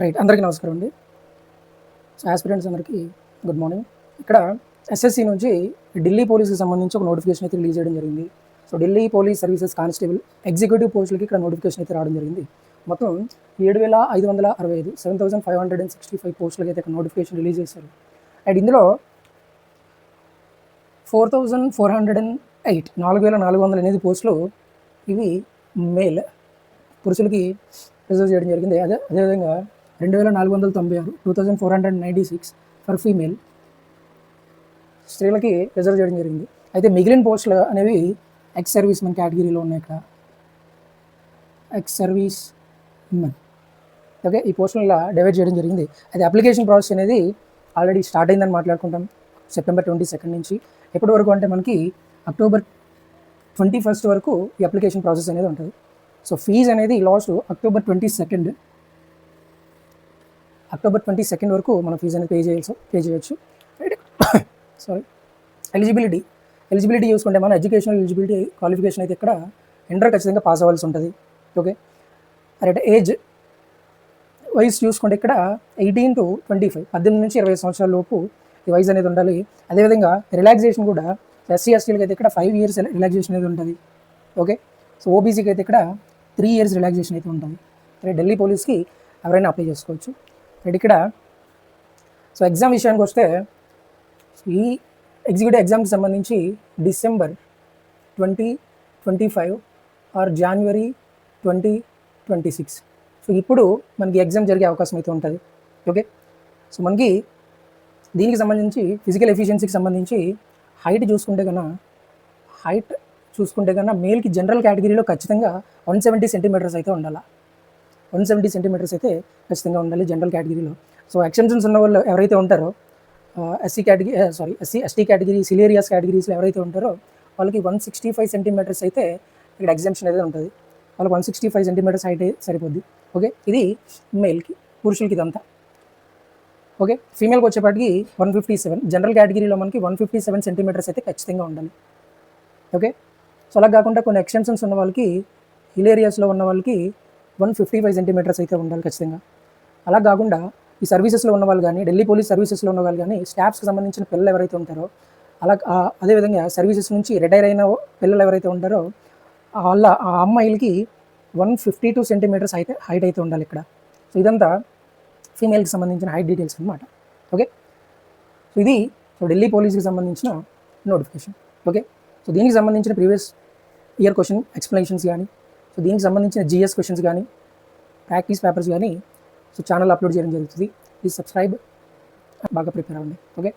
Right, అందరికీ నమస్కారం అండి. సో ఆస్పిరెంట్స్ అందరికీ గుడ్ మార్నింగ్. ఇక్కడ ఎస్ఎస్సి నుంచి ఢిల్లీ పోలీస్కి సంబంధించి ఒక నోటిఫికేషన్ అయితే రిలీజ్ చేయడం జరిగింది. So Delhi police services constable executive పోస్టులకి ఇక్కడ నోటిఫికేషన్ అయితే రావడం జరిగింది. మొత్తం 7,565 7,565 పోస్టులకి అయితే ఇక్కడ నోటిఫికేషన్ రిలీజ్ చేశారు. అండ్ ఇందులో 4,408 4,408 పోస్టులు ఇవి మేల్ పురుషులకి రిజర్వ్ చేయడం జరిగింది. అదేవిధంగా 2,496 2,496 ఫర్ ఫీమేల్ స్త్రీలకి రిజర్వ్ చేయడం జరిగింది. అయితే మిగిలిన పోస్టులు అనేవి ఎక్స్ సర్వీస్ మెన్ కేటగిరీలో ఉన్నాయి. ఇక్కడ ఎక్స్ సర్వీస్ మెన్, ఓకే, ఈ పోస్టులు ఇలా డివైడ్ చేయడం జరిగింది. అయితే అప్లికేషన్ ప్రాసెస్ అనేది ఆల్రెడీ స్టార్ట్ అయిందని మాట్లాడుకుంటాం. సెప్టెంబర్ 22 నుంచి ఎప్పటి వరకు అంటే మనకి అక్టోబర్ 21 వరకు ఈ అప్లికేషన్ ప్రాసెస్ అనేది ఉంటుంది. సో ఫీజు అనేది లాస్ట్ అక్టోబర్ 22 వరకు మనం ఫీజు అనేది పే చేయొచ్చు. సారీ, ఎలిజిబిలిటీ చూసుకుంటే మన ఎడ్యుకేషనల్ ఎలిజిబిలిటీ క్వాలిఫికేషన్ అయితే ఇక్కడ ఇంటర్ ఖచ్చితంగా పాస్ అవ్వాల్సి ఉంటుంది. Okay, right. ఏజ్ వయసు చూసుకుంటే ఇక్కడ 18 to 25 18 నుంచి 20 సంవత్సరాల లోపు ఈ వయసు అనేది ఉండాలి. అదేవిధంగా రిలాక్సేషన్ కూడా ఎస్సీ ఎస్టీలకి అయితే ఇక్కడ 5 years రిలాక్సేషన్ అనేది ఉంటుంది. ఓకే, సో ఓబీసీకి అయితే ఇక్కడ 3 years రిలాక్సేషన్ అయితే ఉంటుంది. రైట్, ఢిల్లీ పోలీస్కి ఎవరైనా అప్లై చేసుకోవచ్చు. రైట్, ఇక్కడ సో ఎగ్జామ్ విషయానికి వస్తే ఈ ఎగ్జిక్యూటివ్ ఎగ్జామ్కి సంబంధించి డిసెంబర్ 2025 ఆర్ జనవరి 2026 సో ఇప్పుడు మనకి ఎగ్జామ్ జరిగే అవకాశం అయితే ఉంటుంది. ఓకే, సో మనకి దీనికి సంబంధించి ఫిజికల్ ఎఫిషియన్సీకి సంబంధించి హైట్ చూసుకుంటే కన్నా మేల్కి జనరల్ కేటగిరీలో ఖచ్చితంగా 170 సెంటీమీటర్స్ అయితే ఉండాలి. 170 సెంటీమీటర్స్ అయితే ఖచ్చితంగా ఉండాలి జనరల్ కేటగిరీలో. సో ఎక్సెప్షన్స్ ఉన్న వాళ్ళు ఎవరైతే ఉంటారో ఎస్సీ ఎస్టీ కేటగిరీ సిలేరియస్ కేటగిరీస్లో ఎవరైతే ఉంటారో వాళ్ళకి 165 సెంటీమీటర్స్ అయితే ఇక్కడ ఎగ్జామ్షన్ అయితే ఉంటుంది. వాళ్ళకి 165 సెంటీమీటర్స్ హైట్ సరిపోద్ది. ఓకే, ఇది మేల్కి, పురుషులకి ఇదంతా. ఓకే, ఫీమేల్కి వచ్చేపాటికి 157, జనరల్ కేటగిరీలో మనకి 157 సెంటీమీటర్స్ అయితే ఖచ్చితంగా ఉండాలి. ఓకే, సో అలా కాకుండా కొన్ని ఎక్స్టెన్షన్స్ ఉన్న వాళ్ళకి హిల్ ఏరియాస్లో ఉన్న వాళ్ళకి 155 సెంటీమీటర్స్ అయితే ఉండాలి ఖచ్చితంగా. అలా కాకుండా ఈ సర్వీసెస్లో ఉన్న వాళ్ళు కానీ, ఢిల్లీ పోలీస్ సర్వీసెస్లో ఉన్న వాళ్ళు కానీ, స్టాఫ్స్కి సంబంధించిన పిల్లలు ఎవరైతే ఉంటారో అదేవిధంగా సర్వీసెస్ నుంచి రిటైర్ అయిన పిల్లలు ఎవరైతే ఉంటారో ఆ అమ్మాయిలకి 152 సెంటీమీటర్స్ అయితే హైట్ అయితే ఉండాలి ఇక్కడ. సో ఇదంతా ఫీమేల్కి సంబంధించిన హైట్ డీటెయిల్స్ అనమాట. ఓకే, సో ఇది ఢిల్లీ పోలీస్కి సంబంధించిన నోటిఫికేషన్. ఓకే, సో దీనికి సంబంధించిన ప్రీవియస్ ఇయర్ క్వశ్చన్ ఎక్స్ప్లెనేషన్స్ కానీ, సో దీనికి సంబంధించిన జిఎస్ క్వశ్చన్స్ కానీ, ప్రాక్టీస్ పేపర్స్ కానీ సో ఛానల్ అప్లోడ్ చేయడం జరుగుతుంది. ప్లీజ్ సబ్స్క్రైబ్, బాగా ప్రిపేర్ అవ్వండి. ఓకే.